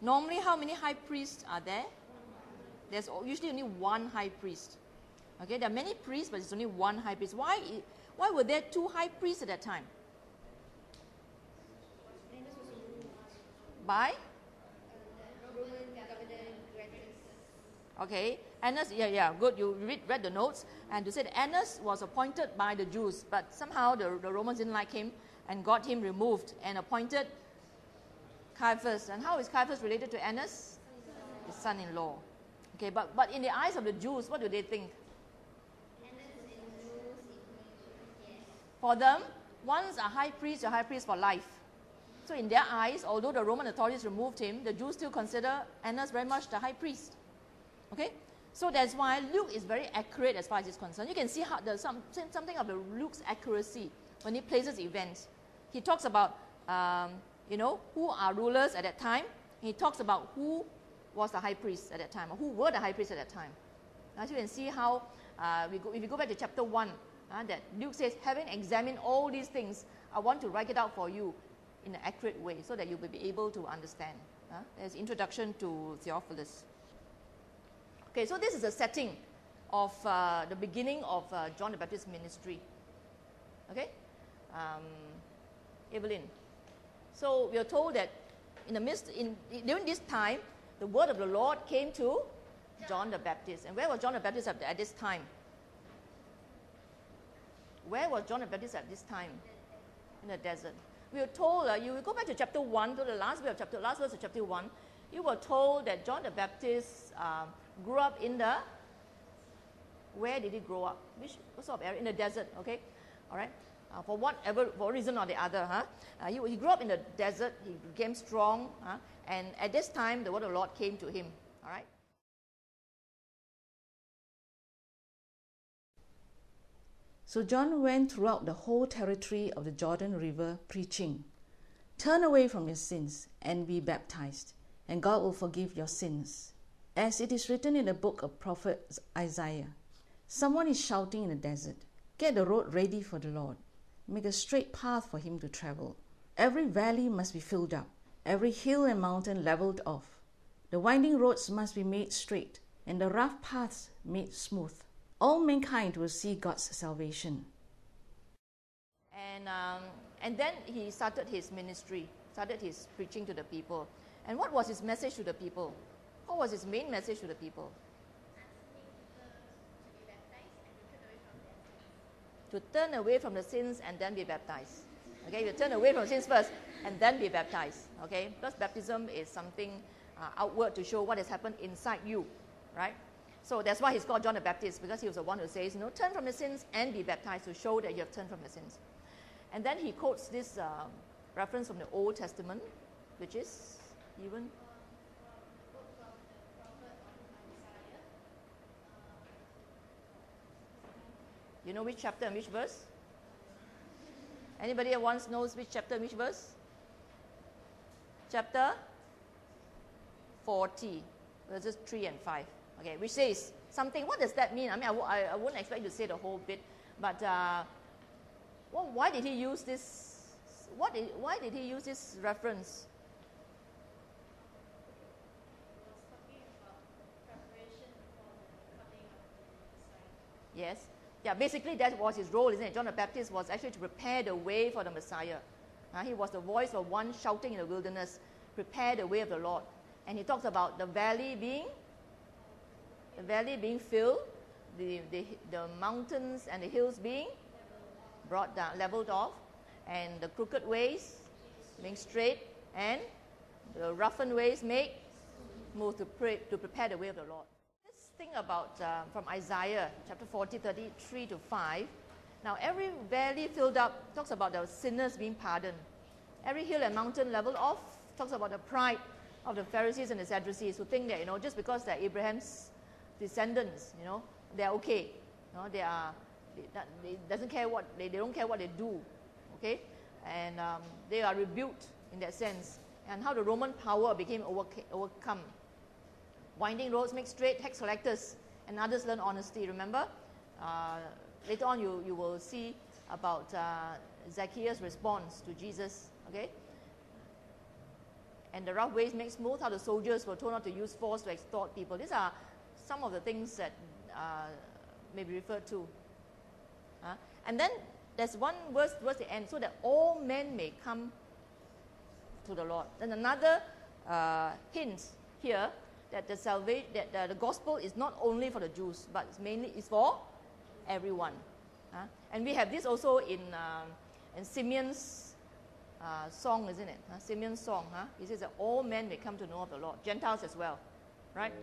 Normally, how many high priests are there? There's usually only one high priest. Okay, there are many priests, but it's only one high priest. Why were there two high priests at that time? By? Okay, Annas, good. You read the notes, and to say that Annas was appointed by the Jews, but somehow the Romans didn't like him and got him removed and appointed Caiaphas. And how is Caiaphas related to Annas? His son-in-law. Okay, but in the eyes of the Jews, what do they think? For them, once a high priest, you're high priest for life. So in their eyes, although the Roman authorities removed him, the Jews still consider Annas very much the high priest. Okay, so that's why Luke is very accurate as far as it's concerned. You can see how there's something of Luke's accuracy when he places events. He talks about, who are rulers at that time. He talks about who was the high priest at that time, or who were the high priests at that time. As you can see how, if you go back to chapter 1, that Luke says, having examined all these things, I want to write it out for you in an accurate way so that you will be able to understand. There's introduction to Theophilus. Okay, so this is a setting of the beginning of John the Baptist's ministry. Okay, Evelyn. So we are told that during this time, the word of the Lord came to John the Baptist. And where was John the Baptist at this time? Where was John the Baptist at this time? In the desert. We were told, you go back to chapter 1, to the last verse of chapter 1, you were told that John the Baptist grew up in the, where did he grow up? What sort of area? In the desert, okay? All right? For reason or the other, he grew up in the desert, he became strong, and at this time, the word of the Lord came to him, all right? So John went throughout the whole territory of the Jordan River preaching, "Turn away from your sins and be baptized, and God will forgive your sins." As it is written in the book of prophet Isaiah, someone is shouting in the desert, "Get the road ready for the Lord. Make a straight path for him to travel. Every valley must be filled up, every hill and mountain leveled off. The winding roads must be made straight, and the rough paths made smooth. All mankind will see God's salvation." And then he started his ministry, started his preaching to the people. And what was his message to the people? What was his main message to the people? To turn away from the sins and then be baptized. Okay, you turn away from sins first and then be baptized. Okay, because baptism is something outward to show what has happened inside you, right? So that's why he's called John the Baptist, because he was the one who says, turn from your sins and be baptized, to show that you have turned from your sins. And then he quotes this reference from the Old Testament, which is even... You know which chapter and which verse? Anybody at once knows which chapter and which verse? Chapter 40, verses 3 and 5. Okay, which says something. What does that mean? I mean, I wouldn't expect you to say the whole bit, but why did he use this? Why did he use this reference? Yes. Yeah, basically that was his role, isn't it? John the Baptist was actually to prepare the way for the Messiah. He was the voice of one shouting in the wilderness, prepare the way of the Lord. And he talks about the valley being filled, the mountains and the hills being brought down, leveled off, and the crooked ways being straight, and the roughened ways made smooth, to prepare the way of the Lord. Let's think about from Isaiah chapter 40, 33 to 5. Now, every valley filled up talks about the sinners being pardoned. Every hill and mountain leveled off talks about the pride of the Pharisees and the Sadducees, who think that just because they're Abraham's descendants, they're okay. They don't care what they do, okay, and they are rebuked in that sense. And how the Roman power became overcome. Winding roads make straight, tax collectors and others learn honesty. Remember, later on you will see about Zacchaeus' response to Jesus. Okay, and the rough ways make smooth, how the soldiers were told not to use force to extort people. These are some of the things that may be referred to. And then there's one verse towards the end, so that all men may come to the Lord. Then another hint here that the gospel is not only for the Jews, but it's for everyone. And we have this also in Simeon's song, isn't it? Simeon's song. He says that all men may come to know of the Lord, Gentiles as well, right?